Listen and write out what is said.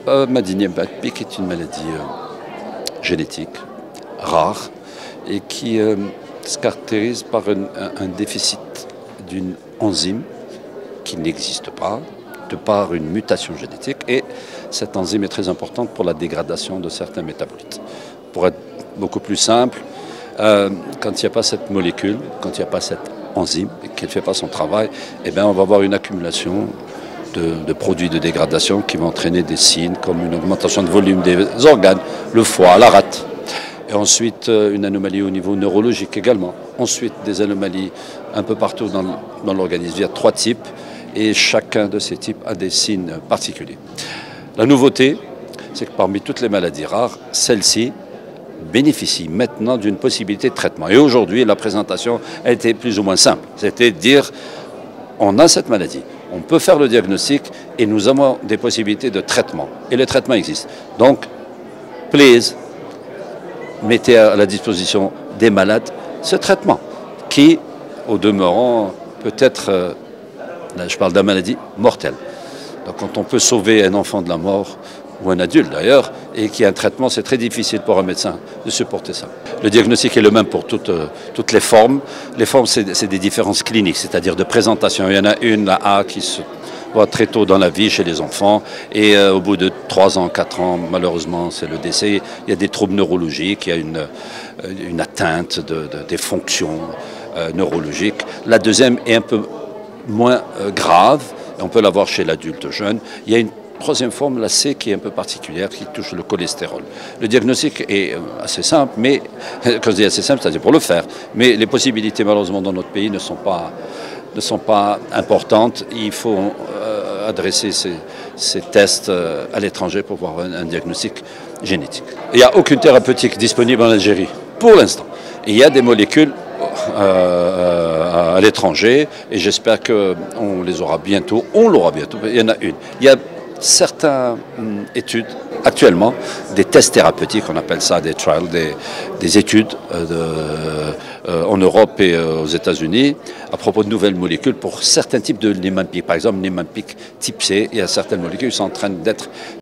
Madi-Niemann-Pick est une maladie génétique, rare, et qui se caractérise par un déficit d'une enzyme qui n'existe pas, de par une mutation génétique, et cette enzyme est très importante pour la dégradation de certains métabolites. Pour être beaucoup plus simple, quand il n'y a pas cette molécule, quand il n'y a pas cette enzyme, et qu'elle ne fait pas son travail, eh bien on va avoir une accumulation de produits de dégradation qui vont entraîner des signes comme une augmentation de volume des organes, le foie, la rate. Et ensuite, une anomalie au niveau neurologique également. Ensuite, des anomalies un peu partout dans l'organisme. Il y a 3 types et chacun de ces types a des signes particuliers. La nouveauté, c'est que parmi toutes les maladies rares, celle-ci bénéficie maintenant d'une possibilité de traitement. Et aujourd'hui, la présentation a été plus ou moins simple. C'était de dire, on a cette maladie, on peut faire le diagnostic et nous avons des possibilités de traitement. Et le traitement existe. Donc, please, mettez à la disposition des malades ce traitement qui, au demeurant, peut être, là je parle de la maladie, mortelle. Donc quand on peut sauver un enfant de la mort, ou un adulte d'ailleurs, et qu'il y a un traitement, c'est très difficile pour un médecin de supporter ça. Le diagnostic est le même pour toutes les formes. Les formes, c'est des différences cliniques, c'est-à-dire de présentation. Il y en a une, la A, qui se voit très tôt dans la vie chez les enfants, et au bout de 3 ans, 4 ans, malheureusement, c'est le décès. Il y a des troubles neurologiques, il y a une atteinte des fonctions neurologiques. La deuxième est un peu moins grave, et on peut l'avoir chez l'adulte jeune. Il y a une troisième forme, la C, qui est un peu particulière, qui touche le cholestérol. Le diagnostic est assez simple, mais quand je dis assez simple, c'est-à-dire pour le faire. Mais les possibilités, malheureusement, dans notre pays ne sont pas importantes. Il faut adresser ces tests à l'étranger pour avoir un diagnostic génétique. Il n'y a aucune thérapeutique disponible en Algérie, pour l'instant. Il y a des molécules à l'étranger, et j'espère qu'on les aura bientôt. On l'aura bientôt. Il y en a une. Il y a certaines études actuellement, des tests thérapeutiques, on appelle ça des trials, des études en Europe et aux États-Unis à propos de nouvelles molécules pour certains types de Niemann-Pick. Par exemple, Niemann-Pick type C, il y a certaines molécules qui sont en train d'être